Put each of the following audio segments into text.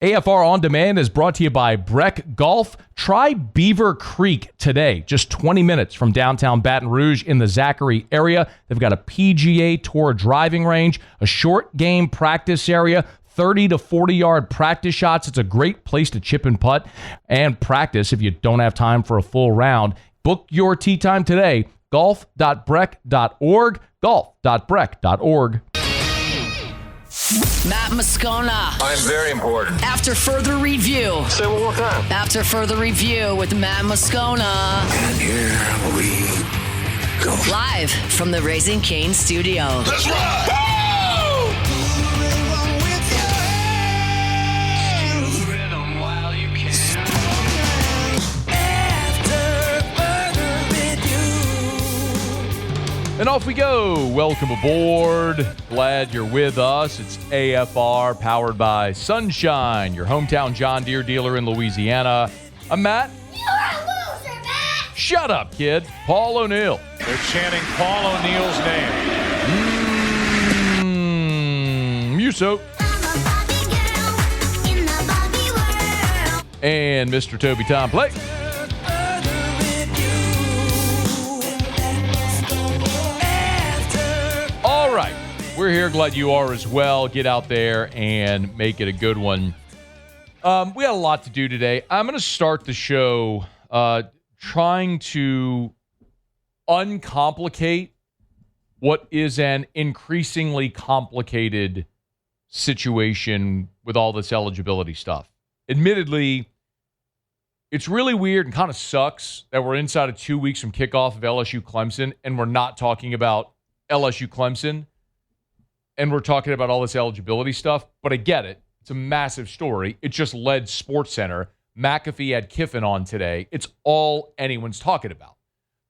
AFR On Demand is brought to you by Breck Golf. Try Beaver Creek today, just 20 minutes from downtown Baton Rouge in the Zachary area. They've got a PGA Tour driving range, a short game practice area, 30 to 40-yard practice shots. It's a great place to chip and putt and practice if you don't have time for a full round. Book your tee time today, golf.breck.org, golf.breck.org. Matt Moscona. I'm very important. After further review. Say it one more time. After further review with Matt Moscona. And here we go. Live from the Raising Cane studio. Let's ride! And off we go. Welcome aboard. Glad you're with us. It's AFR powered by Sunshine, your hometown John Deere dealer in Louisiana. I'm Matt. You're a loser, Matt! Shut up, kid. Paul O'Neill. They're chanting Paul O'Neill's name. Muso. I'm a Barbie girl in the Barbie world. And Mr. Toby Tom Play. All right. We're here. Glad you are as well. Get out there and make it a good one. We had a lot to do today. I'm going to start the show trying to uncomplicate what is an increasingly complicated situation with all this eligibility stuff. Admittedly, it's really weird and kind of sucks that we're inside of 2 weeks from kickoff of LSU Clemson and we're not talking about LSU Clemson and we're talking about all this eligibility stuff, but I get it. It's a massive story. It just led SportsCenter. McAfee had Kiffin on today. It's all anyone's talking about.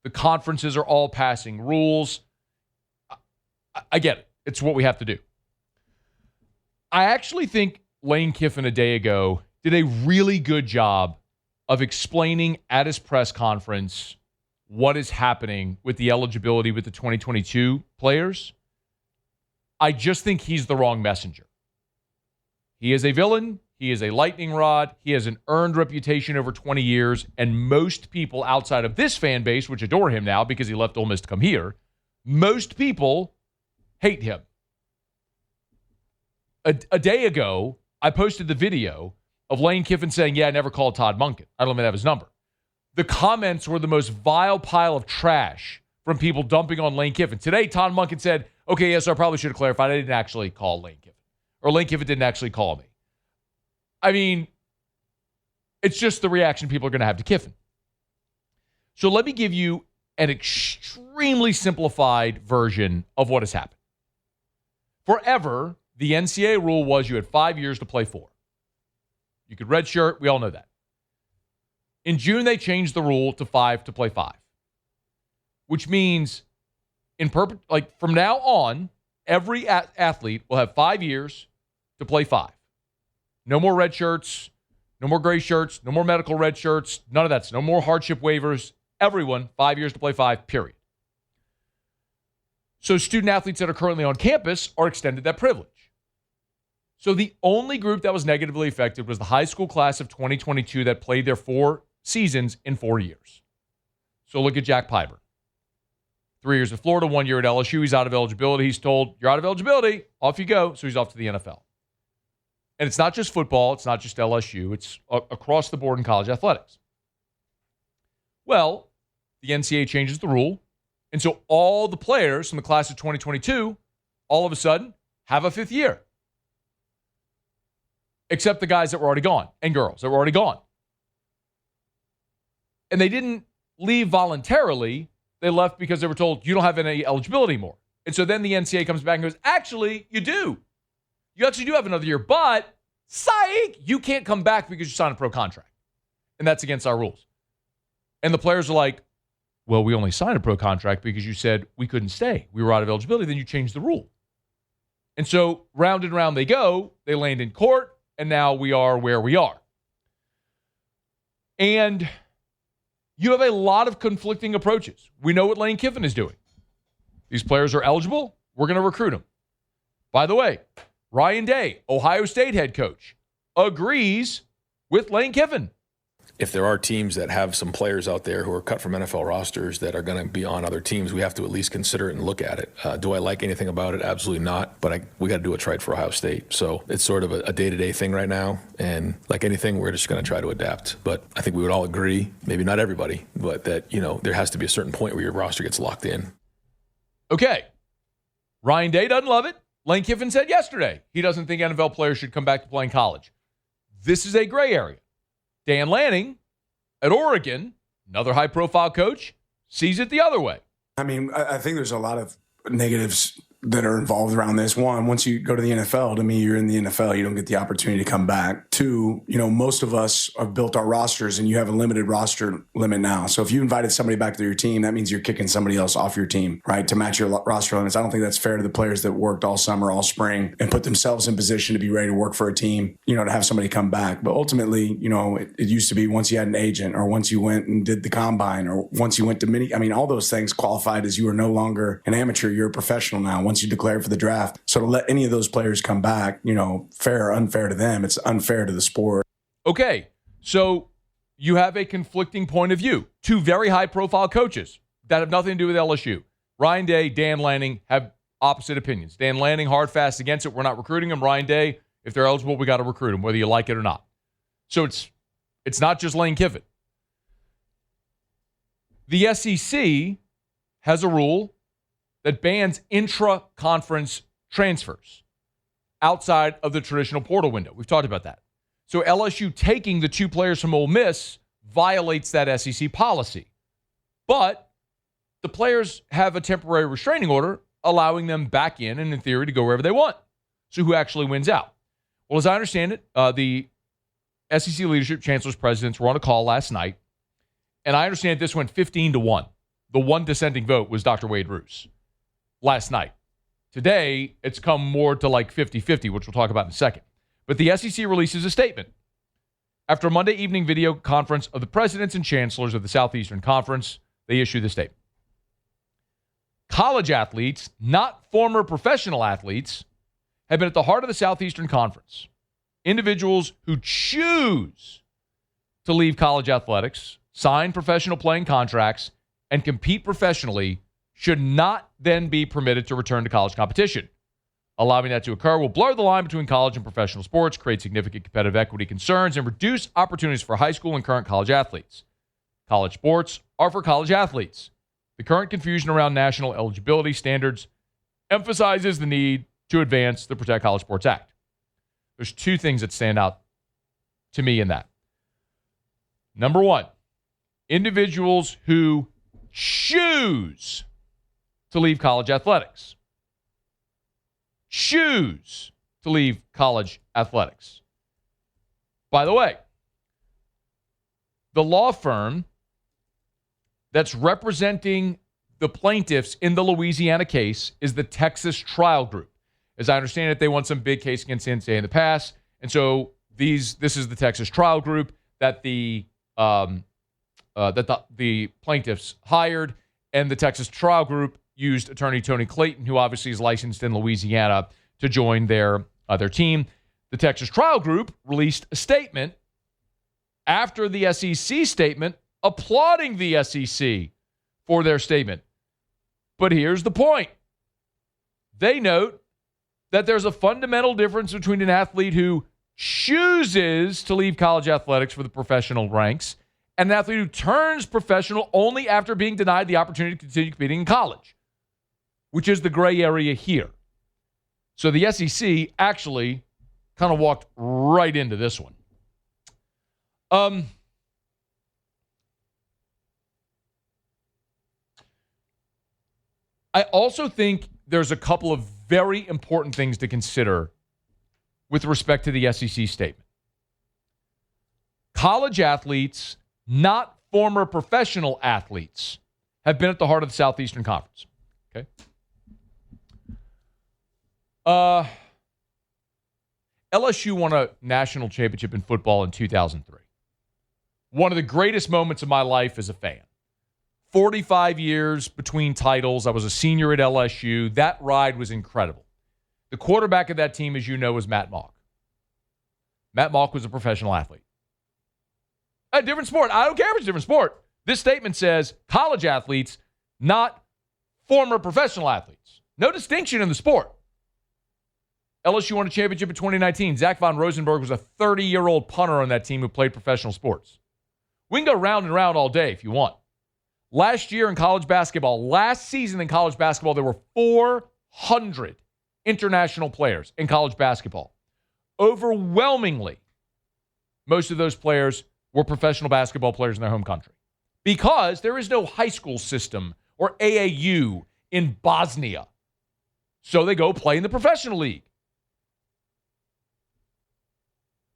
The conferences are all passing rules. I get it. It's what we have to do. I actually think Lane Kiffin a day ago did a really good job of explaining at his press conference what is happening with the eligibility with the 2022 players. I just think he's the wrong messenger. He is a villain. He is a lightning rod. He has an earned reputation over 20 years, and most people outside of this fan base, which adore him now because he left Ole Miss to come here, most people hate him. A day ago, I posted the video of Lane Kiffin saying, yeah, I never called Todd Monken. I don't even have his number. The comments were the most vile pile of trash from people dumping on Lane Kiffin. Today, Todd Monken said, okay, yes, I probably should have clarified. I didn't actually call Lane Kiffin. Or Lane Kiffin didn't actually call me. I mean, it's just the reaction people are going to have to Kiffin. So let me give you an extremely simplified version of what has happened. Forever, the NCAA rule was you had 5 years to play 4. You could redshirt. We all know that. In June, they changed the rule to 5 to play 5, which means from now on, every athlete will have 5 years to play 5. No more red shirts, no more gray shirts, no more medical red shirts, none of that. No more hardship waivers. Everyone, 5 years to play 5, period. So student athletes that are currently on campus are extended that privilege. So the only group that was negatively affected was the high school class of 2022 that played their 4 seasons in 4 years. So look at Jack Pyburn. 3 years at Florida, 1 year at LSU. He's out of eligibility. He's told, you're out of eligibility. Off you go. So he's off to the NFL. And it's not just football. It's not just LSU. It's across the board in college athletics. Well, the NCAA changes the rule. And so all the players from the class of 2022 all of a sudden have a 5th year. Except the guys that were already gone and girls that were already gone. And they didn't leave voluntarily. They left because they were told, you don't have any eligibility more. And so then the NCAA comes back and goes, actually, you do. You actually do have another year, but psych, you can't come back because you signed a pro contract. And that's against our rules. And the players are like, well, we only signed a pro contract because you said we couldn't stay. We were out of eligibility. Then you changed the rule. And so round and round they go. They land in court. And now we are where we are. And you have a lot of conflicting approaches. We know what Lane Kiffin is doing. These players are eligible. We're going to recruit them. By the way, Ryan Day, Ohio State head coach, agrees with Lane Kiffin. If there are teams that have some players out there who are cut from NFL rosters that are going to be on other teams, we have to at least consider it and look at it. Do I like anything about it? Absolutely not. But we got to do what's right for Ohio State. So it's sort of a day-to-day thing right now. And like anything, we're just going to try to adapt. But I think we would all agree, maybe not everybody, but that, there has to be a certain point where your roster gets locked in. Okay. Ryan Day doesn't love it. Lane Kiffin said yesterday he doesn't think NFL players should come back to playing college. This is a gray area. Dan Lanning at Oregon, another high-profile coach, sees it the other way. I mean, I think there's a lot of negatives that are involved around this. One, once you go to the NFL, to me, you're in the NFL. You don't get the opportunity to come back. Two, most of us have built our rosters, and you have a limited roster limit now. So if you invited somebody back to your team, that means you're kicking somebody else off your team, right, to match your roster limits. I don't think that's fair to the players that worked all summer, all spring, and put themselves in position to be ready to work for a team, to have somebody come back. But ultimately, it used to be once you had an agent, or once you went and did the combine, or once you went to all those things qualified as you are no longer an amateur, you're a professional now. Once you declared for the draft. So to let any of those players come back, fair or unfair to them, it's unfair to the sport. Okay, so you have a conflicting point of view. Two very high-profile coaches that have nothing to do with LSU. Ryan Day, Dan Lanning have opposite opinions. Dan Lanning, hard, fast against it. We're not recruiting them. Ryan Day, if they're eligible, we got to recruit them, whether you like it or not. So it's not just Lane Kiffin. The SEC has a rule that bans intra-conference transfers outside of the traditional portal window. We've talked about that. So LSU taking the two players from Ole Miss violates that SEC policy. But the players have a temporary restraining order allowing them back in and, in theory, to go wherever they want. So who actually wins out? Well, as I understand it, the SEC leadership, chancellors, presidents were on a call last night, and I understand this went 15-1. The one dissenting vote was Dr. Wade Roos last night. Today, it's come more to like 50-50, which we'll talk about in a second. But the SEC releases a statement. After a Monday evening video conference of the presidents and chancellors of the Southeastern Conference, they issue the statement. College athletes, not former professional athletes, have been at the heart of the Southeastern Conference. Individuals who choose to leave college athletics, sign professional playing contracts, and compete professionally should not then be permitted to return to college competition. Allowing that to occur will blur the line between college and professional sports, create significant competitive equity concerns, and reduce opportunities for high school and current college athletes. College sports are for college athletes. The current confusion around national eligibility standards emphasizes the need to advance the Protect College Sports Act. There's two things that stand out to me in that. Number one, individuals who choose to leave college athletics. Choose to leave college athletics. By the way, the law firm that's representing the plaintiffs in the Louisiana case is the Texas Trial Group. As I understand it, they won some big case against NCAA in the past, and so this is the Texas Trial Group that the plaintiffs hired, and the Texas Trial Group used attorney Tony Clayton, who obviously is licensed in Louisiana, to join their team. The Texas Trial Group released a statement after the SEC statement applauding the SEC for their statement. But here's the point. They note that there's a fundamental difference between an athlete who chooses to leave college athletics for the professional ranks and an athlete who turns professional only after being denied the opportunity to continue competing in college, which is the gray area here. So the SEC actually kind of walked right into this one. I also think there's a couple of very important things to consider with respect to the SEC statement. College athletes, not former professional athletes, have been at the heart of the Southeastern Conference. Okay. LSU won a national championship in football in 2003. One of the greatest moments of my life as a fan. 45 years between titles. I was a senior at LSU. That ride was incredible. The quarterback of that team, as you know, was Matt Mock. Matt Malk was a professional athlete. A different sport. I don't care if it's a different sport. This statement says college athletes, not former professional athletes. No distinction in the sport. LSU won a championship in 2019. Zach Von Rosenberg was a 30-year-old punter on that team who played professional sports. We can go round and round all day if you want. Last year in college basketball, last season in college basketball, there were 400 international players in college basketball. Overwhelmingly, most of those players were professional basketball players in their home country because there is no high school system or AAU in Bosnia. So they go play in the professional league.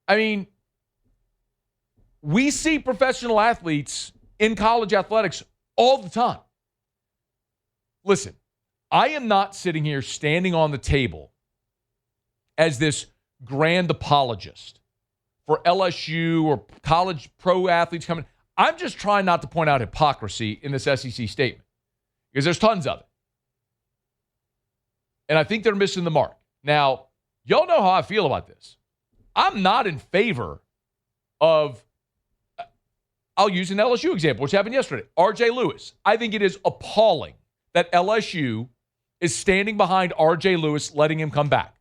I mean, we see professional athletes in college athletics all the time. Listen, I am not sitting here standing on the table as this grand apologist for LSU or college pro athletes coming. I'm just trying not to point out hypocrisy in this SEC statement because there's tons of it. And I think they're missing the mark. Now, y'all know how I feel about this. I'm not in favor of, I'll use an LSU example, which happened yesterday. R.J. Lewis. I think it is appalling that LSU is standing behind R.J. Lewis, letting him come back.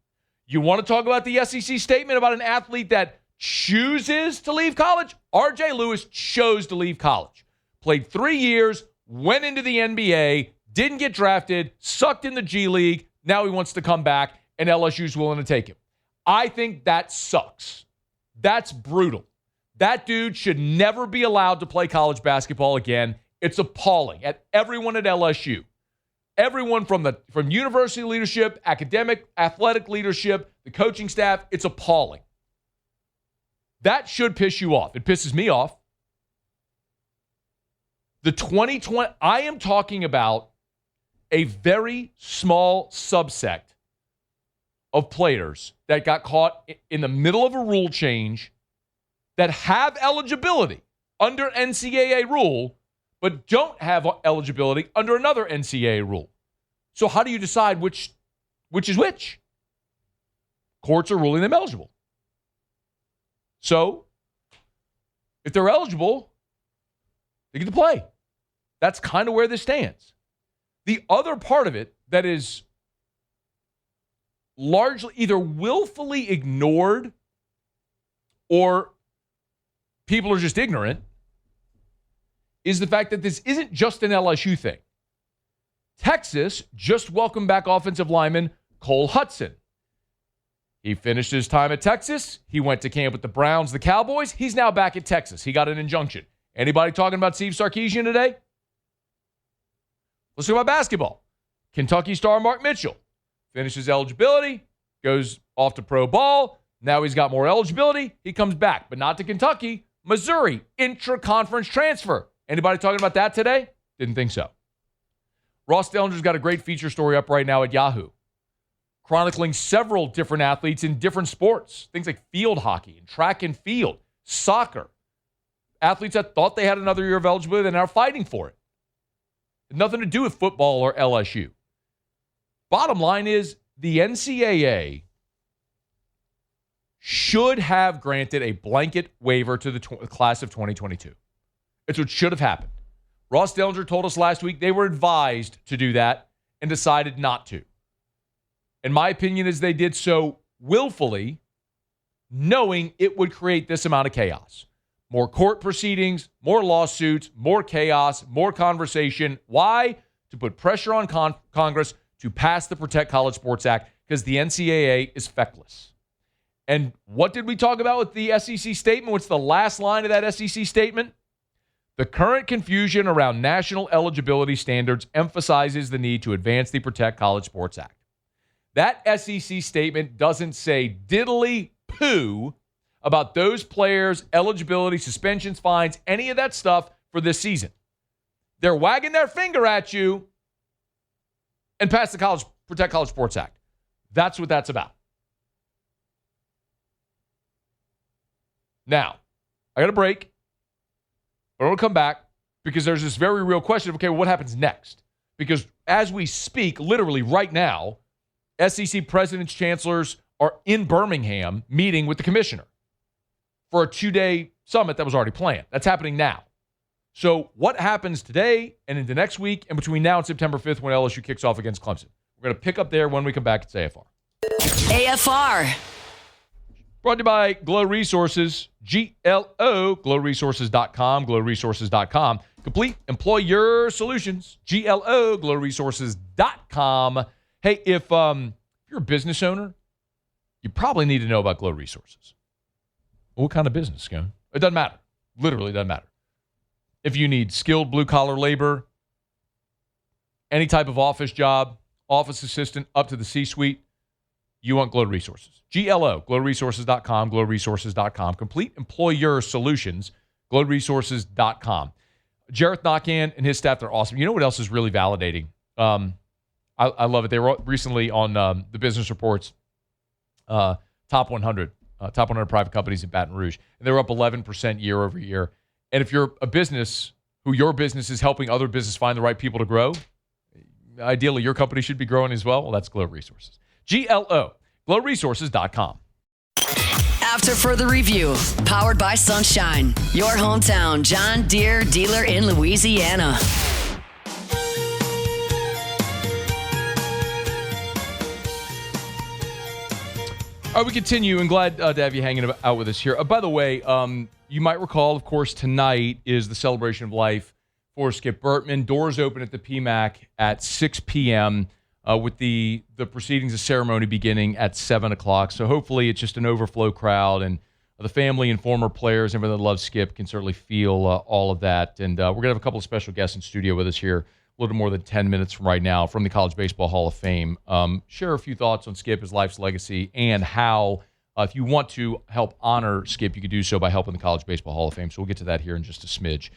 You want to talk about the SEC statement about an athlete that chooses to leave college? R.J. Lewis chose to leave college. Played 3 years, went into the NBA, didn't get drafted, sucked in the G League. Now he wants to come back, and LSU's willing to take him. I think that sucks. That's brutal. That dude should never be allowed to play college basketball again. It's appalling at everyone at LSU. Everyone from university leadership, academic, athletic leadership, the coaching staff, it's appalling. That should piss you off. It pisses me off. The 2020, I am talking about a very small subset of players that got caught in the middle of a rule change that have eligibility under NCAA rule, but don't have eligibility under another NCAA rule. So how do you decide which is which? Courts are ruling them eligible. So if they're eligible, they get to play. That's kind of where this stands. The other part of it that is largely either willfully ignored or people are just ignorant is the fact that this isn't just an LSU thing. Texas just welcomed back offensive lineman Cole Hudson. He finished his time at Texas. He went to camp with the Browns, the Cowboys. He's now back at Texas. He got an injunction. Anybody talking about Steve Sarkisian today? Let's talk about basketball. Kentucky star Mark Mitchell finishes eligibility, goes off to pro ball. Now he's got more eligibility. He comes back, but not to Kentucky. Missouri, intra-conference transfer. Anybody talking about that today? Didn't think so. Ross Dellinger's got a great feature story up right now at Yahoo, chronicling several different athletes in different sports. Things like field hockey and track and field, soccer. Athletes that thought they had another year of eligibility, they're now fighting for it. Nothing to do with football or LSU. Bottom line is the NCAA should have granted a blanket waiver to the class of 2022. It's what should have happened. Ross Dellinger told us last week they were advised to do that and decided not to. And my opinion is they did so willfully, knowing it would create this amount of chaos. More court proceedings, more lawsuits, more chaos, more conversation. Why? To put pressure on Congress to pass the Protect College Sports Act because the NCAA is feckless. And what did we talk about with the SEC statement? What's the last line of that SEC statement? The current confusion around national eligibility standards emphasizes the need to advance the Protect College Sports Act. That SEC statement doesn't say diddly poo about those players' eligibility, suspensions, fines, any of that stuff for this season. They're wagging their finger at you and pass the Protect College Sports Act. That's what that's about. Now, I got a break. But I'll come back because there's this very real question of, okay, well, what happens next? Because as we speak, literally right now, SEC presidents, chancellors are in Birmingham meeting with the commissioner. for a 2-day summit that was already planned. That's happening now. So what happens today and into next week and between now and September 5th when LSU kicks off against Clemson? We're going to pick up there when we come back. It's AFR. AFR. Brought to you by Glow Resources, GLO, glowresources.com, glowresources.com. Complete employer solutions, GLO, glowresources.com. Hey, if you're a business owner, you probably need to know about Glow Resources. What kind of business, Scone? It doesn't matter. Literally doesn't matter. If you need skilled blue-collar labor, any type of office job, office assistant up to the C-suite, you want Glow Resources. GLO, glowresources.com, glowresources.com. Complete employer solutions, glowresources.com. Jareth Knockan and his staff, they're awesome. You know what else is really validating? I love it. They were recently on the Business Report's top 100 private companies in Baton Rouge. And they were up 11% year over year. And if you're a business who your business is helping other business find the right people to grow, ideally your company should be growing as well. Well, that's Glow Resources. GLO, glowresources.com. After further review, powered by Sunshine, your hometown John Deere dealer in Louisiana. All right, we continue, and glad to have you hanging out with us here. By the way, you might recall, of course, tonight is the celebration of life for Skip Bertman. Doors open at the PMAC at 6 p.m. With the proceedings, the ceremony beginning at 7 o'clock. So hopefully it's just an overflow crowd, and the family and former players, everyone that loves Skip, can certainly feel all of that. And we're going to have a couple of special guests in studio with us here a little more than 10 minutes from right now from the College Baseball Hall of Fame. Share a few thoughts on Skip, his life's legacy, and how, if you want to help honor Skip, you can do so by helping the College Baseball Hall of Fame. So we'll get to that here in just a smidge.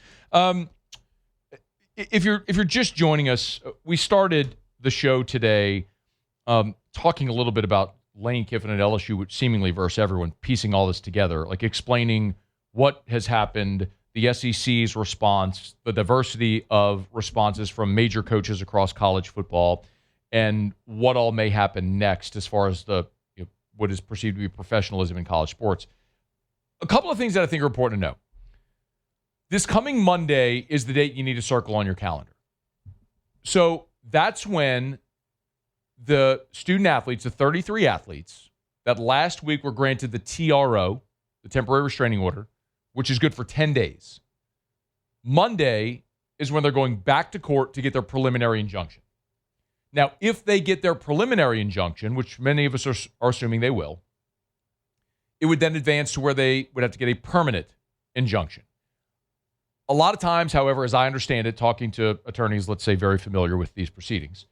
If you're just joining us, we started the show today talking a little bit about Lane Kiffin and LSU, which seemingly versus everyone, piecing all this together, like explaining what has happened, the SEC's response, the diversity of responses from major coaches across college football, and what all may happen next as far as what is perceived to be professionalism in college sports. A couple of things that I think are important to know. This coming Monday is the date you need to circle on your calendar. So that's when the student athletes, the 33 athletes that last week were granted the TRO, the temporary restraining order, which is good for 10 days. Monday is when they're going back to court to get their preliminary injunction. Now, if they get their preliminary injunction, which many of us are assuming they will, it would then advance to where they would have to get a permanent injunction. A lot of times, however, as I understand it, talking to attorneys, let's say, very familiar with these proceedings,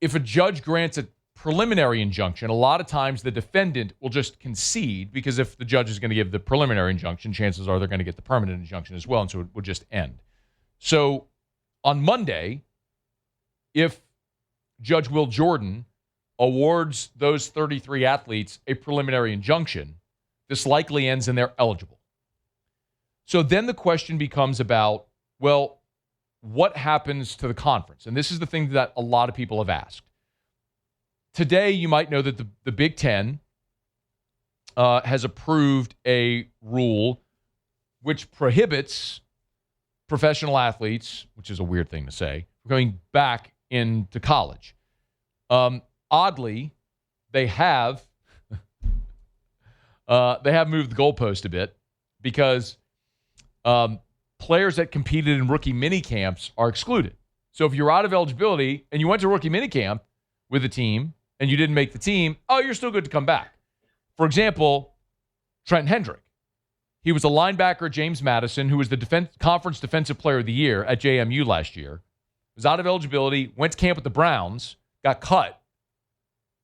if a judge grants a preliminary injunction, a lot of times the defendant will just concede, because if the judge is going to give the preliminary injunction, chances are they're going to get the permanent injunction as well, and so it would just end. So on Monday, if Judge Will Jordan awards those 33 athletes a preliminary injunction, this likely ends and they're eligible. So then the question becomes about, well, what happens to the conference? And this is the thing that a lot of people have asked. Today, you might know that the Big Ten has approved a rule which prohibits professional athletes, which is a weird thing to say, going back into college. Oddly, they have moved the goalpost a bit, because players that competed in rookie mini camps are excluded. So if you're out of eligibility and you went to rookie mini camp with a team and you didn't make the team, you're still good to come back. For example, Trent Hendrick. He was a linebacker at James Madison, who was the Conference Defensive Player of the Year at JMU last year. Was out of eligibility, went to camp with the Browns, got cut.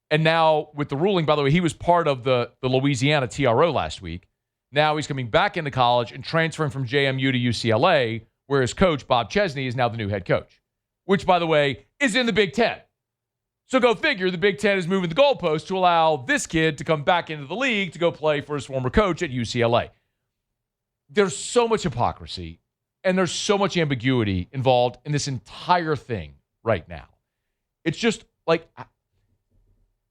And now with the ruling, by the way, he was part of the Louisiana TRO last week. Now he's coming back into college and transferring from JMU to UCLA, where his coach, Bob Chesney, is now the new head coach, which, by the way, is in the Big Ten. So go figure, the Big Ten is moving the goalpost to allow this kid to come back into the league to go play for his former coach at UCLA. There's so much hypocrisy and there's so much ambiguity involved in this entire thing right now. It's just like,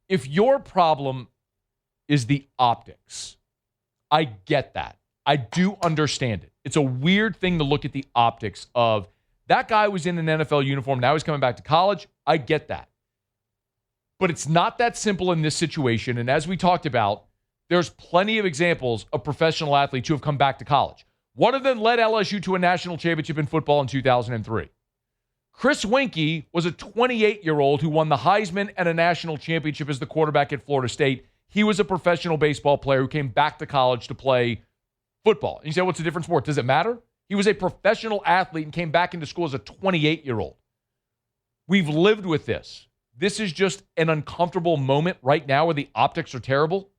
if your problem is the optics I get that. I do understand it. It's a weird thing to look at the optics of that guy was in an NFL uniform. Now he's coming back to college. I get that. But it's not that simple in this situation. And as we talked about, there's plenty of examples of professional athletes who have come back to college. One of them led LSU to a national championship in football in 2003. Chris Winkie was a 28-year-old who won the Heisman and a national championship as the quarterback at Florida State. He was a professional baseball player who came back to college to play football. And you say, what's the different sport? Does it matter? He was a professional athlete and came back into school as a 28-year-old. We've lived with this. This is just an uncomfortable moment right now where the optics are terrible.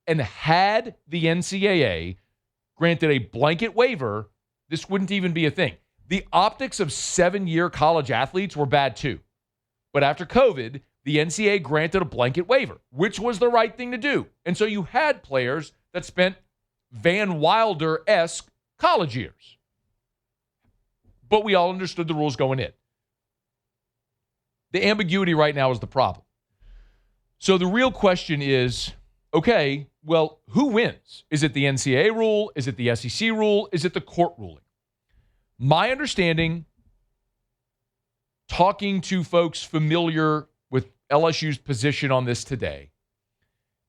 And had the NCAA granted a blanket waiver, this wouldn't even be a thing. The optics of 7-year college athletes were bad too. But after COVID, the NCAA granted a blanket waiver, which was the right thing to do. And so you had players that spent Van Wilder-esque college years. But we all understood the rules going in. The ambiguity right now is the problem. So the real question is, okay, well, who wins? Is it the NCAA rule? Is it the SEC rule? Is it the court ruling? My understanding, talking to folks familiar with LSU's position on this today,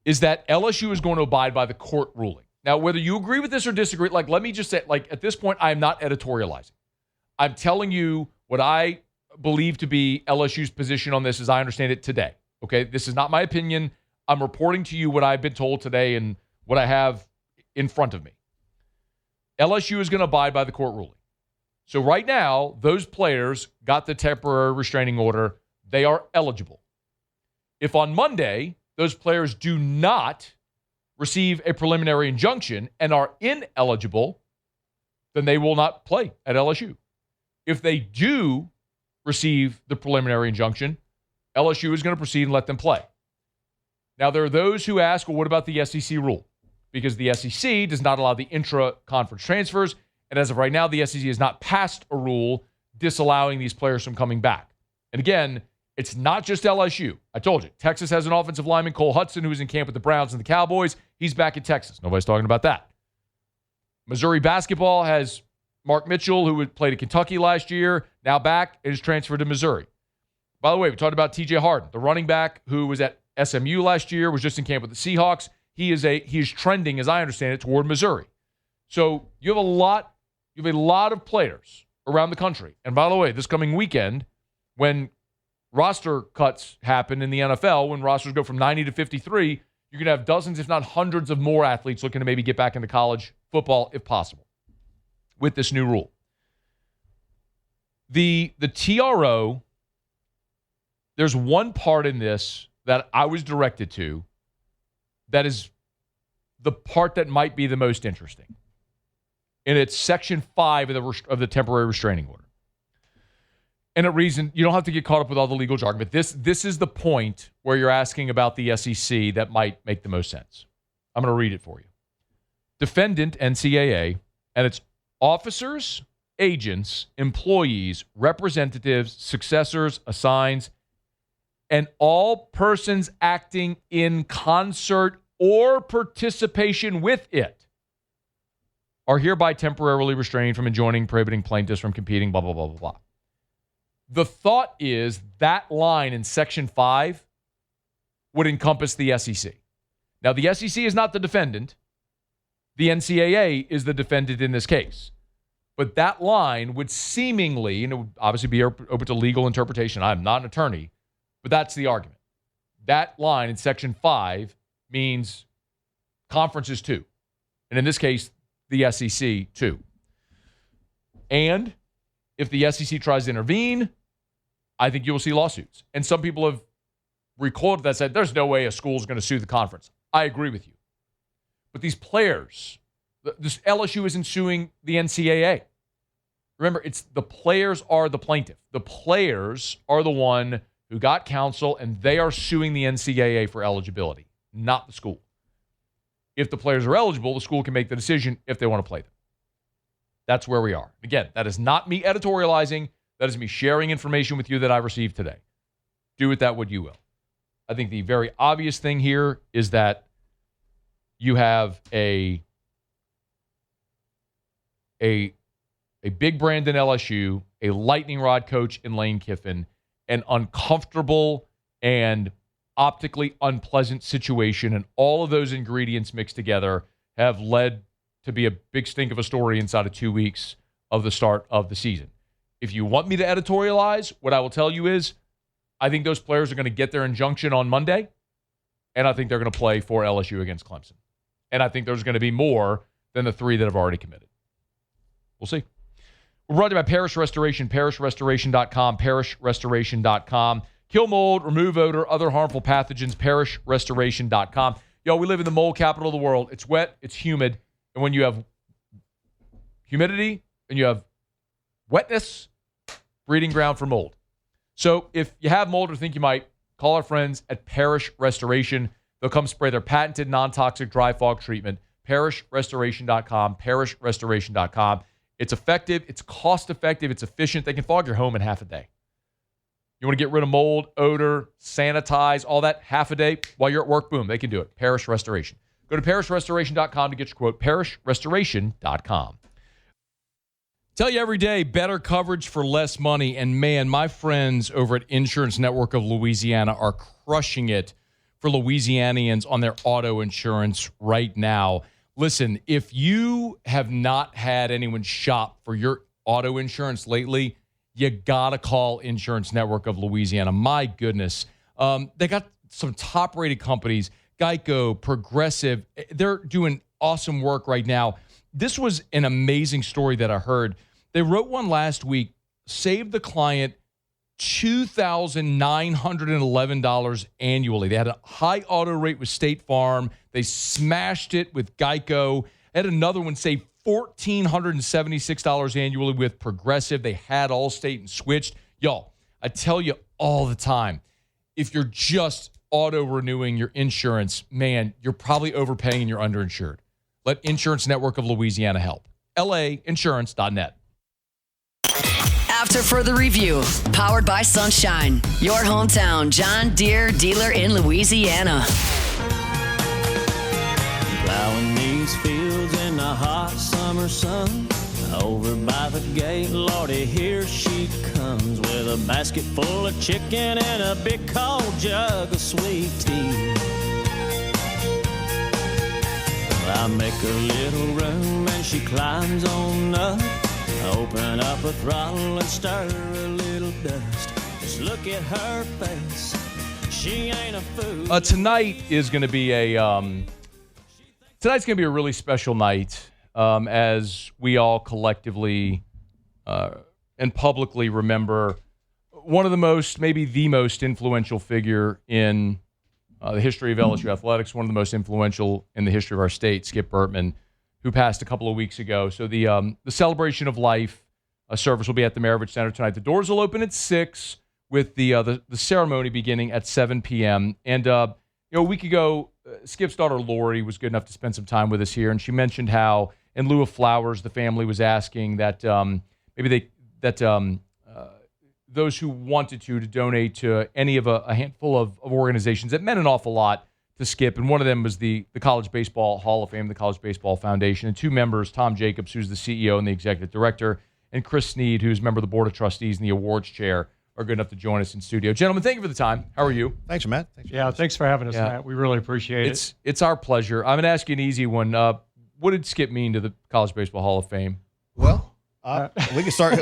is that LSU is going to abide by the court ruling. Now, whether you agree with this or disagree, let me just say, at this point, I am not editorializing. I'm telling you what I believe to be LSU's position on this as I understand it today. Okay, this is not my opinion. I'm reporting to you what I've been told today and what I have in front of me. LSU is going to abide by the court ruling. So right now, those players got the temporary restraining order. They are eligible. If on Monday, those players do not receive a preliminary injunction and are ineligible, then they will not play at LSU. If they do receive the preliminary injunction, LSU is going to proceed and let them play. Now, there are those who ask, well, what about the SEC rule? Because the SEC does not allow the intra-conference transfers, and as of right now, the SEC has not passed a rule disallowing these players from coming back. And again, it's not just LSU. I told you, Texas has an offensive lineman, Cole Hudson, who's in camp with the Browns and the Cowboys. He's back at Texas. Nobody's talking about that. Missouri basketball has Mark Mitchell, who played at Kentucky last year, now back and is transferred to Missouri. By the way, we talked about TJ Harden, the running back who was at SMU last year, was just in camp with the Seahawks. He is trending, as I understand it, toward Missouri. So you have a lot of players around the country. And by the way, this coming weekend, when roster cuts happen in the NFL, when rosters go from 90 to 53, you're going to have dozens, if not hundreds, of more athletes looking to maybe get back into college football if possible with this new rule. The TRO, there's one part in this that I was directed to that is the part that might be the most interesting. And it's Section 5 of the temporary restraining order. And a reason, you don't have to get caught up with all the legal jargon, but this is the point where you're asking about the SEC that might make the most sense. I'm going to read it for you. Defendant, NCAA, and its officers, agents, employees, representatives, successors, assigns, and all persons acting in concert or participation with it are hereby temporarily restrained from enjoining, prohibiting plaintiffs from competing, blah, blah, blah, blah, blah. The thought is that line in Section 5 would encompass the SEC. Now, the SEC is not the defendant. The NCAA is the defendant in this case. But that line would seemingly, and it would obviously be open to legal interpretation. I'm not an attorney, but that's the argument. That line in Section 5 means conferences too. And in this case, the SEC too. And if the SEC tries to intervene, I think you will see lawsuits. And some people have recoiled that, said there's no way a school is going to sue the conference. I agree with you. But these players, this LSU isn't suing the NCAA. Remember, it's the players are the plaintiff. The players are the one who got counsel, and they are suing the NCAA for eligibility, not the school. If the players are eligible, the school can make the decision if they want to play them. That's where we are. Again, that is not me editorializing. That is me sharing information with you that I received today. Do with that what you will. I think the very obvious thing here is that you have a a big brand in LSU, a lightning rod coach in Lane Kiffin, an uncomfortable and optically unpleasant situation, and all of those ingredients mixed together have led to be a big stink of a story inside of 2 weeks of the start of the season. If you want me to editorialize, what I will tell you is I think those players are going to get their injunction on Monday, and I think they're going to play for LSU against Clemson. And I think there's going to be more than the 3 that have already committed. We'll see. We're brought to you by Parish Restoration, parishrestoration.com, parishrestoration.com. Kill mold, remove odor, other harmful pathogens, parishrestoration.com. Yo, we live in the mold capital of the world. It's wet, it's humid, and when you have humidity and you have wetness, breeding ground for mold. So if you have mold or think you might, call our friends at Parish Restoration. They'll come spray their patented non-toxic dry fog treatment, parishrestoration.com, parishrestoration.com. It's effective, it's cost-effective, it's efficient. They can fog your home in half a day. You want to get rid of mold, odor, sanitize, all that half a day while you're at work, boom, they can do it. Parish Restoration. Go to parishrestoration.com to get your quote, parishrestoration.com. Tell you every day, better coverage for less money. And man, my friends over at Insurance Network of Louisiana are crushing it for Louisianians on their auto insurance right now. Listen, if you have not had anyone shop for your auto insurance lately, you got to call Insurance Network of Louisiana. My goodness. They got some top-rated companies, Geico, Progressive. They're doing awesome work right now. This was an amazing story that I heard. They wrote one last week, saved the client $2,911 annually. They had a high auto rate with State Farm. They smashed it with Geico. Had another one save $1,476 annually with Progressive. They had Allstate and switched. Y'all, I tell you all the time, if you're just auto renewing your insurance, man, you're probably overpaying and you're underinsured. Let Insurance Network of Louisiana help. LAinsurance.net. After further review, powered by Sunshine, your hometown John Deere dealer in Louisiana. Plowing these fields in the hot summer sun. Over by the gate, Lordy, here she comes with a basket full of chicken and a big cold jug of sweet tea. Well, I make a little room and she climbs on up. Open up a throttle and stir a little dust. Just look at her face. She ain't a fool. Tonight is going to be tonight's going to be a really special night as we all collectively and publicly remember one of the most, maybe the most influential figure in the history of LSU athletics, one of the most influential in the history of our state, Skip Bertman, who passed a couple of weeks ago. So the celebration of life service will be at the Maravich Center tonight. The doors will open at 6 with the ceremony beginning at 7 p.m. And, a week ago, Skip's daughter Lori was good enough to spend some time with us here, and she mentioned how, in lieu of flowers, the family was asking that those who wanted to donate to any of a handful of organizations that meant an awful lot to Skip, and one of them was the College Baseball Hall of Fame, the College Baseball Foundation, and 2 members, Tom Jacobs, who's the CEO and the executive director, and Chris Snead, who's a member of the Board of Trustees and the awards chair, are good enough to join us in studio. Gentlemen, thank you for the time. How are you? Thanks, Matt. Thanks for having us, Matt. We really appreciate it. It's our pleasure. I'm going to ask you an easy one. What did Skip mean to the College Baseball Hall of Fame? Well, we can start.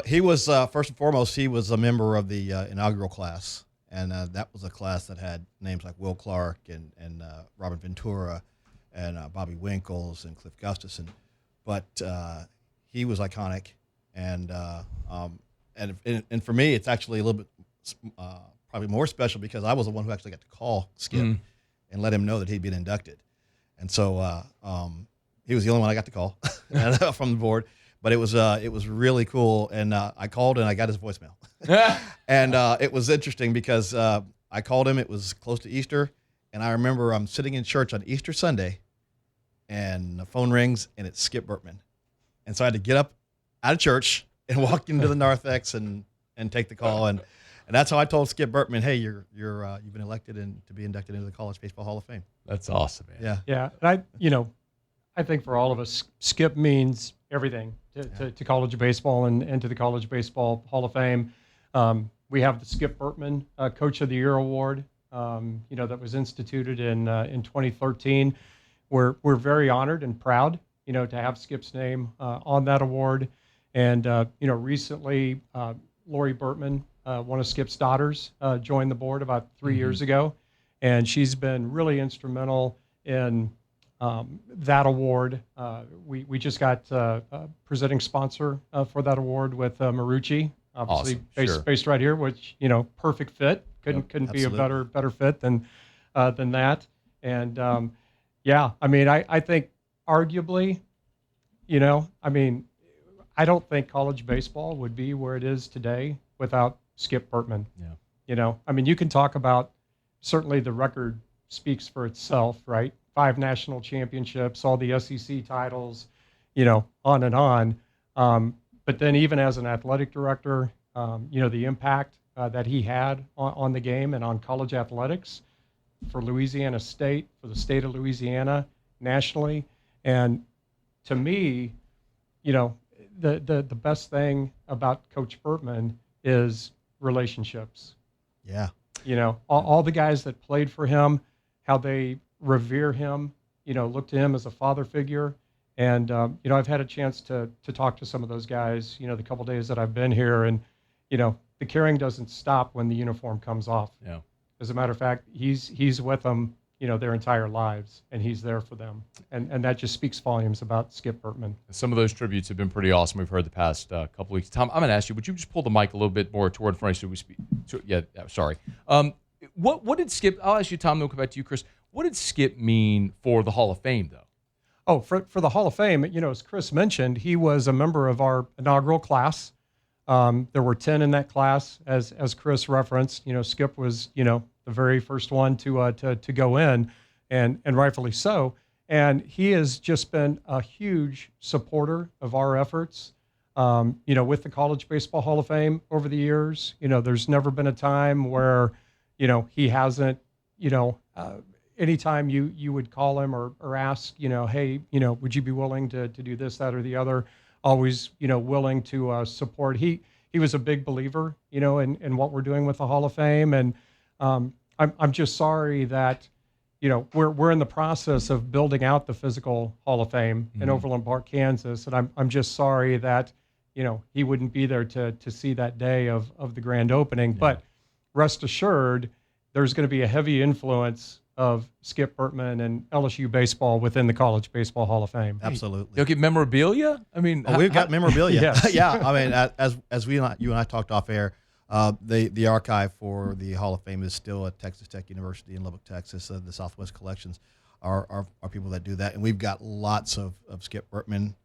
He was, first and foremost, he was a member of the inaugural class. And that was a class that had names like Will Clark and Robert Ventura and Bobby Winkles and Cliff Gustafson. But he was iconic. And for me, it's actually a little bit probably more special because I was the one who actually got to call Skip and let him know that he'd been inducted. And so he was the only one I got to call from the board. But it was really cool, and I called and I got his voicemail, and it was interesting because I called him. It was close to Easter, and I remember I'm sitting in church on Easter Sunday, and the phone rings, and it's Skip Bertman, and so I had to get up out of church and walk into the narthex and take the call, and that's how I told Skip Bertman, hey, you've been elected and to be inducted into the College Baseball Hall of Fame. That's awesome, man. Yeah. And I think for all of us, Skip means everything to college baseball and to the College Baseball Hall of Fame. We have the Skip Bertman Coach of the Year Award, that was instituted in 2013. We're very honored and proud, to have Skip's name on that award. And, recently, Lori Bertman, one of Skip's daughters, joined the board about 3 years ago. And she's been really instrumental in that award. We just got a presenting sponsor for that award with Marucci, obviously awesome. based right here, which, perfect fit. Couldn't be a better fit than that. And I think arguably, I don't think college baseball would be where it is today without Skip Bertman. Yeah. You can talk about, certainly the record speaks for itself, right? 5 national championships, all the SEC titles, on and on. But then even as an athletic director, the impact that he had on the game and on college athletics for Louisiana State, for the state of Louisiana, nationally. And to me, the best thing about Coach Bertman is relationships. Yeah. All the guys that played for him, how they revere him, look to him as a father figure. And, I've had a chance to talk to some of those guys, the couple days that I've been here. And, the caring doesn't stop when the uniform comes off. Yeah. As a matter of fact, he's with them, their entire lives, and he's there for them. And that just speaks volumes about Skip Bertman. Some of those tributes have been pretty awesome. We've heard the past couple weeks. Tom, I'm going to ask you, would you just pull the mic a little bit more toward front so we speak? Sorry. What did Skip, I'll ask you, Tom, then we'll come back to you, Chris. What did Skip mean for the Hall of Fame, though? Oh, for the Hall of Fame, as Chris mentioned, he was a member of our inaugural class. There were 10 in that class, as Chris referenced. Skip was, the very first one to go in, and rightfully so. And he has just been a huge supporter of our efforts, with the College Baseball Hall of Fame over the years. There's never been a time where, he hasn't, anytime you would call him or ask, hey, would you be willing to do this, that, or the other? Always, willing to support. He was a big believer, in what we're doing with the Hall of Fame. And I'm just sorry that, we're in the process of building out the physical Hall of Fame in Overland Park, Kansas. And I'm just sorry that, he wouldn't be there to see that day of the grand opening. Yeah. But rest assured, there's going to be a heavy influence of Skip Bertman and LSU baseball within the College Baseball Hall of Fame. Absolutely. You'll get memorabilia? We've got memorabilia. Yes. Yeah. As you and I talked off air, the archive for the Hall of Fame is still at Texas Tech University in Lubbock, Texas. The Southwest Collections are people that do that. And we've got lots of Skip Bertman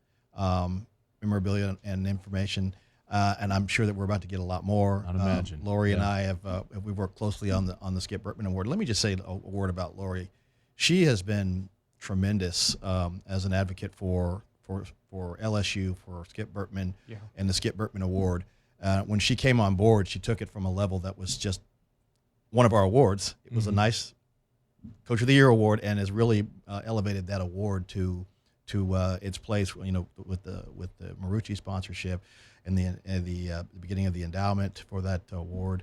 memorabilia and information. And I'm sure that we're about to get a lot more. I'd imagine. Lori and I have we worked closely on the Skip Bertman Award. Let me just say a word about Lori. She has been tremendous as an advocate for LSU, for Skip Bertman, and the Skip Bertman Award. When she came on board, she took it from a level that was just one of our awards. It was a nice Coach of the Year award, and has really elevated that award to its place. With the Marucci sponsorship. And the beginning of the endowment for that award,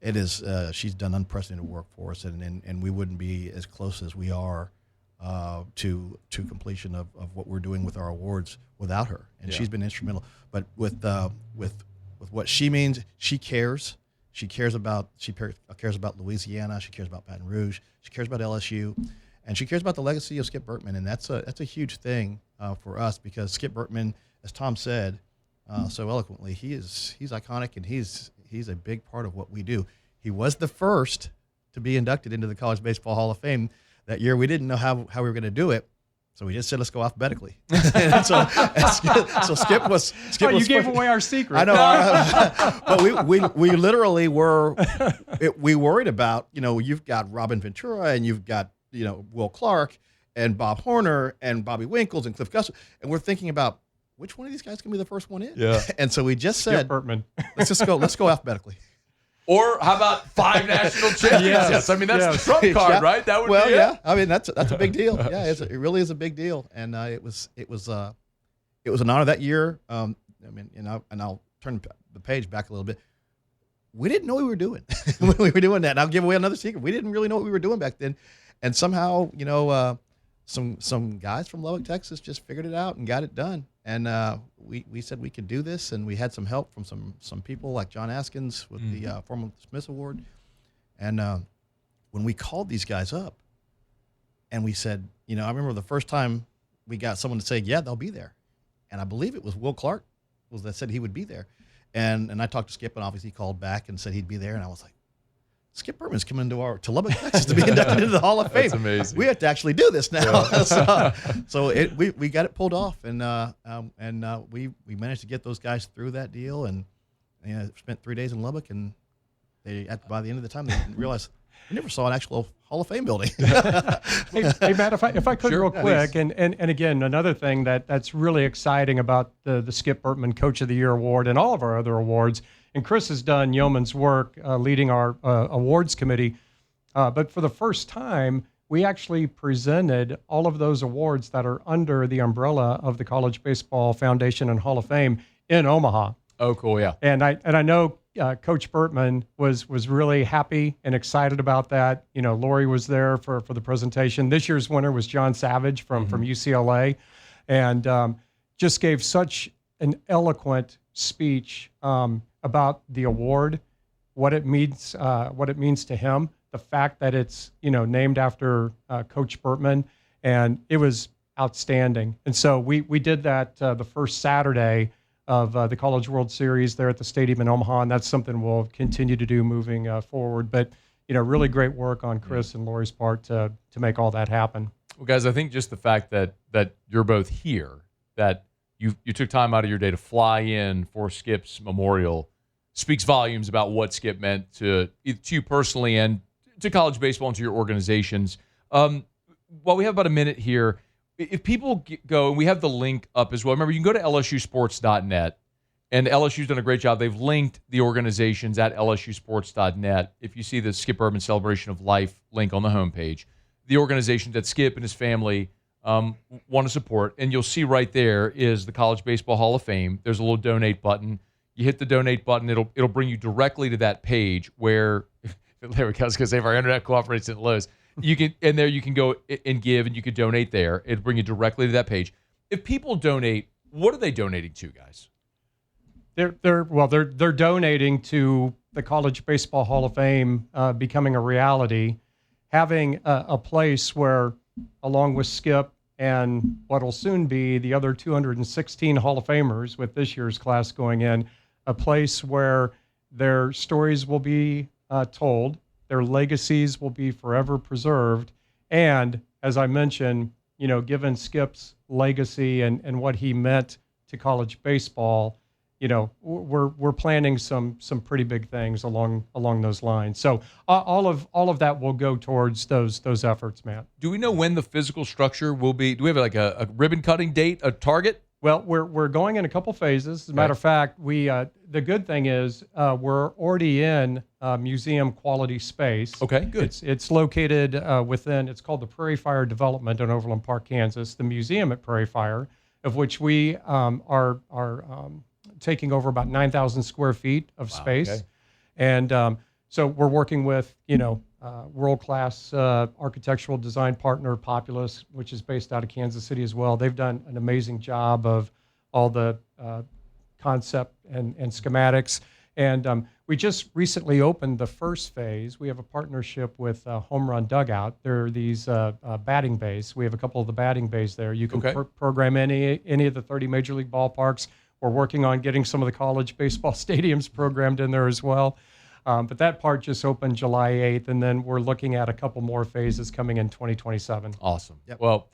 it is she's done unprecedented work for us, and we wouldn't be as close as we are to completion of what we're doing with our awards without her. And she's been instrumental. But with what she means, she cares. She cares about Louisiana. She cares about Baton Rouge. She cares about LSU, and she cares about the legacy of Skip Bertman. And that's a huge thing for us, because Skip Bertman, as Tom said so eloquently, he's iconic, and he's a big part of what we do. He was the first to be inducted into the College Baseball Hall of Fame that year. We didn't know how we were going to do it, so we just said, let's go alphabetically. so Skip was. You gave away our secret. I know, but we literally were. We worried about, you've got Robin Ventura, and you've got Will Clark and Bob Horner and Bobby Winkles and Cliff Custer, and we're thinking about, which one of these guys can be the first one in? Yeah. And so we just said, Bertman. let's go alphabetically. Or how about 5 national championships? Yes. I mean, that's the trump card, right? That would be it. I mean, that's a big deal. Yeah, it really is a big deal. And it was it was an honor that year. I mean, and I'll turn the page back a little bit. We didn't know what we were doing when we were doing that. And I'll give away another secret. We didn't really know what we were doing back then. And somehow, some guys from Lubbock, Texas just figured it out and got it done. And we said we could do this, and we had some help from some people like John Askins with the Formal Smith Award. And when we called these guys up and we said, I remember the first time we got someone to say, yeah, they'll be there. And I believe it was Will Clark that said he would be there. And I talked to Skip, and obviously he called back and said he'd be there. And I was like, Skip Bertman's coming to Lubbock, Texas to be inducted into the Hall of Fame. That's amazing. We have to actually do this now. So we got it pulled off, and we managed to get those guys through that deal, and spent 3 days in Lubbock, and by the end of the time they didn't realize we never saw an actual Hall of Fame building. Hey, Matt, if I could Sure, real quick, please. and again, another thing that's really exciting about the Skip Bertman Coach of the Year award and all of our other awards, and Chris has done yeoman's work leading our awards committee, but for the first time, we actually presented all of those awards that are under the umbrella of the College Baseball Foundation and Hall of Fame in Omaha. Oh, cool, yeah. And I know Coach Bertman was really happy and excited about that. Lori was there for the presentation. This year's winner was John Savage from UCLA, and just gave such an eloquent speech about the award, what it means to him, the fact that it's named after Coach Bertman, and it was outstanding. And so we did that the first Saturday of the College World Series there at the stadium in Omaha, and that's something we'll continue to do moving forward. But really great work on Chris and Lori's part to make all that happen. Well, guys, I think just the fact that you're both here, that you took time out of your day to fly in for Skip's memorial, speaks volumes about what Skip meant to you personally and to college baseball and to your organizations. While we have about a minute here, if people go, and we have the link up as well. Remember, you can go to lsusports.net, and LSU's done a great job. They've linked the organizations at lsusports.net. If you see the Skip Bertman Celebration of Life link on the homepage, the organizations that Skip and his family want to support, and you'll see right there is the College Baseball Hall of Fame. There's a little donate button. You hit the donate button, it'll bring you directly to that page where, there we go, I was going to say if our internet cooperates at Lowe's, you can go and give, and you can donate there. It'll bring you directly to that page. If people donate, what are they donating to, guys? They're donating to the College Baseball Hall of Fame becoming a reality, having a place where, along with Skip and what will soon be the other 216 Hall of Famers with this year's class going in, a place where their stories will be told, their legacies will be forever preserved, and as I mentioned, given Skip's legacy and what he meant to college baseball, we're planning some pretty big things along those lines. So all of that will go towards those efforts, Matt. Do we know when the physical structure will be? Do we have like a ribbon cutting date, a target? Well, we're going in a couple phases. As a matter of fact, the good thing is we're already in museum quality space. Okay, good. It's located within. It's called the Prairie Fire Development in Overland Park, Kansas. The museum at Prairie Fire, of which we are taking over about 9,000 square feet of space, okay. And so we're working with world-class architectural design partner Populous, which is based out of Kansas City as well. They've done an amazing job of all the concept and schematics. And we just recently opened the first phase. We have a partnership with Home Run Dugout. There are these batting bays. We have a couple of the batting bays there. You can program any of the 30 major league ballparks. We're working on getting some of the college baseball stadiums programmed in there as well. But that part just opened July 8th, and then we're looking at a couple more phases coming in 2027. Awesome. Yep. Well,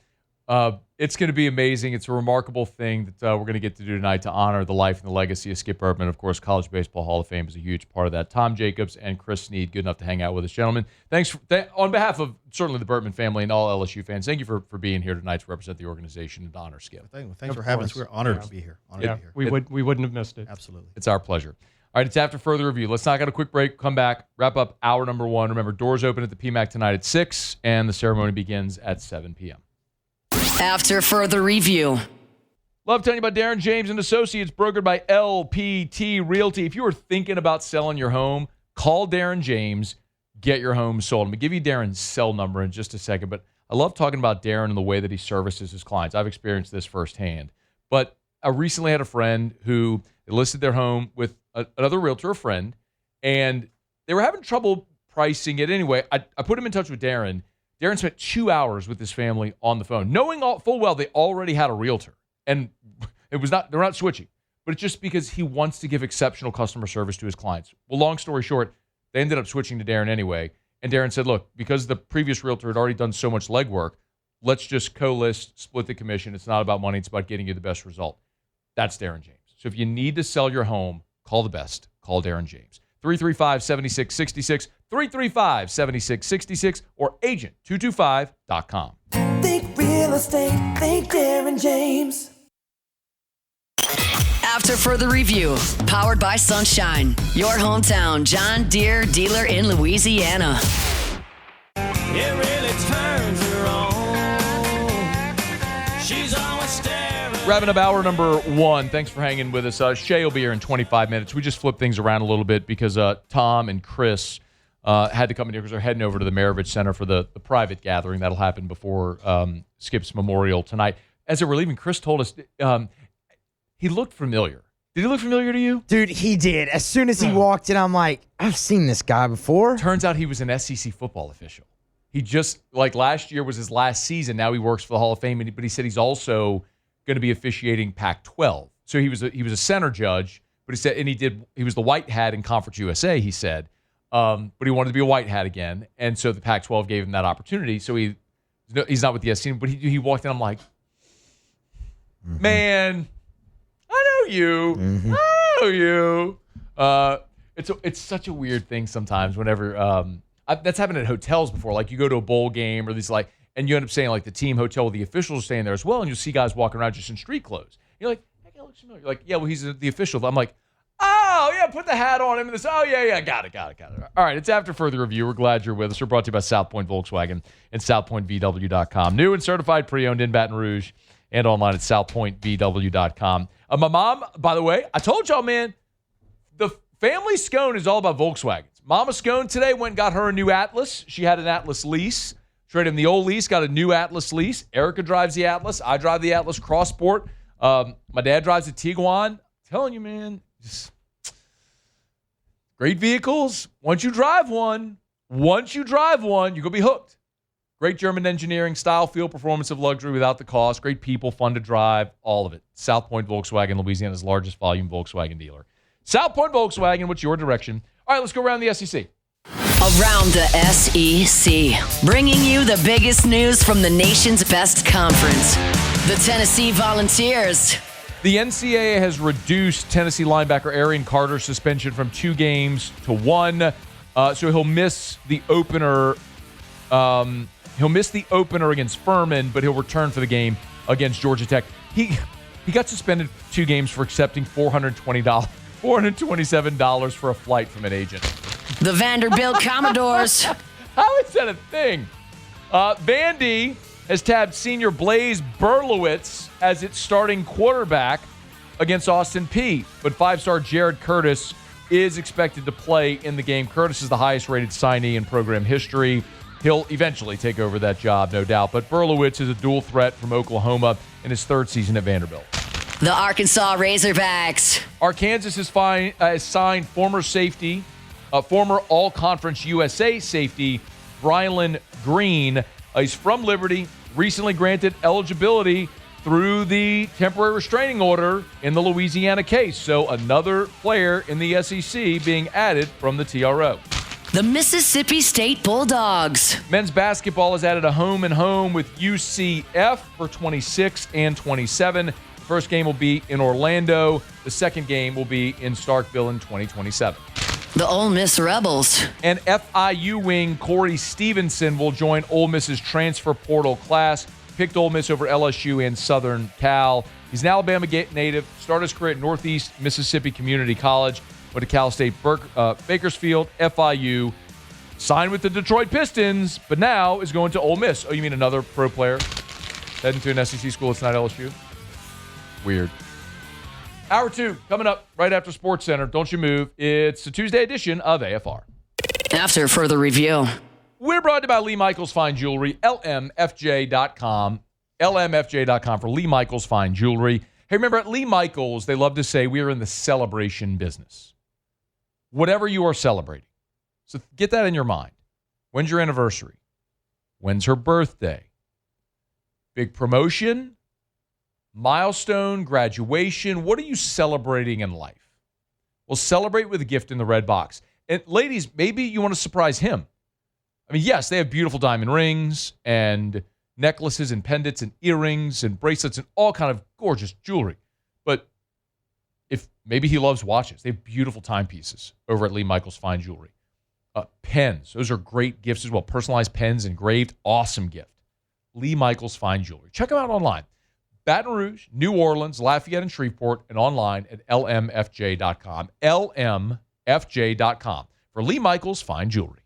it's going to be amazing. It's a remarkable thing that we're going to get to do tonight to honor the life and the legacy of Skip Bertman. Of course, College Baseball Hall of Fame is a huge part of that. Tom Jacobs and Chris Snead, good enough to hang out with us. Gentlemen, thanks on behalf of certainly the Bertman family and all LSU fans, thank you for being here tonight to represent the organization and to honor Skip. Thanks for having us. We're honored to be here. We wouldn't have missed it. Absolutely. It's our pleasure. All right, it's after further review. Let's knock out a quick break, come back, wrap up hour number one. Remember, doors open at the PMAC tonight at 6, and the ceremony begins at 7 p.m. After further review. Love telling you about Darren James and Associates, brokered by LPT Realty. If you are thinking about selling your home, call Darren James, get your home sold. I'm going to give you Darren's cell number in just a second, but I love talking about Darren and the way that he services his clients. I've experienced this firsthand. But I recently had a friend who listed their home with another realtor, a friend, and they were having trouble pricing it anyway. I put him in touch with Darren. Darren spent 2 hours with his family on the phone, knowing full well they already had a realtor. And they're not switching. But it's just because he wants to give exceptional customer service to his clients. Well, long story short, they ended up switching to Darren anyway. And Darren said, look, because the previous realtor had already done so much legwork, let's just co-list, split the commission. It's not about money. It's about getting you the best result. That's Darren James. So if you need to sell your home, call the best. Call Darren James. 335-7666, 335-7666, or agent225.com. Think real estate, think Darren James. After further review, powered by Sunshine, your hometown John Deere dealer in Louisiana. It really turns her on. She's always staring. Wrapping up hour number 1. Thanks for hanging with us. Shay will be here in 25 minutes. We just flipped things around a little bit because Tom and Chris had to come in here because they're heading over to the Maravich Center for the private gathering. That'll happen before Skip's memorial tonight. As they were leaving, Chris told us he looked familiar. Did he look familiar to you? Dude, he did. As soon as he walked in, I'm like, I've seen this guy before. Turns out he was an SEC football official. He just, like last year was his last season. Now he works for the Hall of Fame, but he said he's also going to be officiating Pac-12. So he was a center judge, but he said, and he was the white hat in Conference USA, he said, but he wanted to be a white hat again. And so the Pac-12 gave him that opportunity. So he's not with the SEC, but he walked in. I'm like, man, I know you. I know you. It's such a weird thing sometimes whenever that's happened at hotels before. Like you go to a bowl game or these and you end up saying like the team hotel, the officials are staying there as well, and you'll see guys walking around just in street clothes. You're like, that guy looks familiar. You're like, yeah, well, he's the official. I'm like, oh yeah, put the hat on him. And this. Oh yeah, got it. All right, it's after further review. We're glad you're with us. We're brought to you by South Point Volkswagen and SouthPointVW.com. New and certified pre-owned in Baton Rouge and online at SouthPointVW.com. My mom, by the way, I told y'all, man, the family Scone is all about Volkswagens. Mama Scone today went and got her a new Atlas. She had an Atlas lease. Traded him the old lease, got a new Atlas lease. Erica drives the Atlas. I drive the Atlas Cross Sport. My dad drives the Tiguan. I'm telling you, man, just great vehicles. Once you drive one, you're going to be hooked. Great German engineering, style, feel, performance of luxury without the cost. Great people, fun to drive, all of it. South Point Volkswagen, Louisiana's largest volume Volkswagen dealer. South Point Volkswagen, what's your direction? All right, let's go around the SEC. Around the SEC, bringing you the biggest news from the nation's best conference, the Tennessee Volunteers. The NCAA has reduced Tennessee linebacker Arian Carter's suspension from 2 games to 1, so he'll miss the opener. He'll miss the opener against Furman, but he'll return for the game against Georgia Tech. He got suspended 2 games for accepting $427 for a flight from an agent. The Vanderbilt Commodores. How is that a thing? Vandy has tabbed senior Blaze Berlowitz as its starting quarterback against Austin Peay. But 5-star Jared Curtis is expected to play in the game. Curtis is the highest-rated signee in program history. He'll eventually take over that job, no doubt. But Berlowitz is a dual threat from Oklahoma in his 3rd season at Vanderbilt. The Arkansas Razorbacks. Arkansas has signed former safety, former All-Conference USA safety, Brylan Green. He's from Liberty, recently granted eligibility through the temporary restraining order in the Louisiana case. So another player in the SEC being added from the TRO. The Mississippi State Bulldogs. Men's basketball has added a home and home with UCF for 26 and 27. The first game will be in Orlando. The second game will be in Starkville in 2027. The Ole Miss Rebels. And FIU wing Corey Stevenson will join Ole Miss's transfer portal class. Picked Ole Miss over LSU and Southern Cal. He's an Alabama native. Started his career at Northeast Mississippi Community College. Went to Cal State Bakersfield, FIU. Signed with the Detroit Pistons, but now is going to Ole Miss. Oh, you mean another pro player heading to an SEC school? It's not LSU? Weird. Hour 2 coming up right after Sports Center. Don't you move. It's the Tuesday edition of AFR. After further review. We're brought to you by Lee Michaels Fine Jewelry, lmfj.com. lmfj.com for Lee Michaels Fine Jewelry. Hey, remember at Lee Michaels, they love to say we are in the celebration business. Whatever you are celebrating. So get that in your mind. When's your anniversary? When's her birthday? Big promotion? Milestone? Graduation? What are you celebrating in life? Well, celebrate with a gift in the red box. And ladies, maybe you want to surprise him. I mean, yes, they have beautiful diamond rings and necklaces and pendants and earrings and bracelets and all kind of gorgeous jewelry. But if maybe he loves watches, they have beautiful timepieces over at Lee Michaels Fine Jewelry. Pens, those are great gifts as well. Personalized pens, engraved, awesome gift. Lee Michaels Fine Jewelry. Check them out online. Baton Rouge, New Orleans, Lafayette, and Shreveport, and online at lmfj.com. lmfj.com for Lee Michaels Fine Jewelry.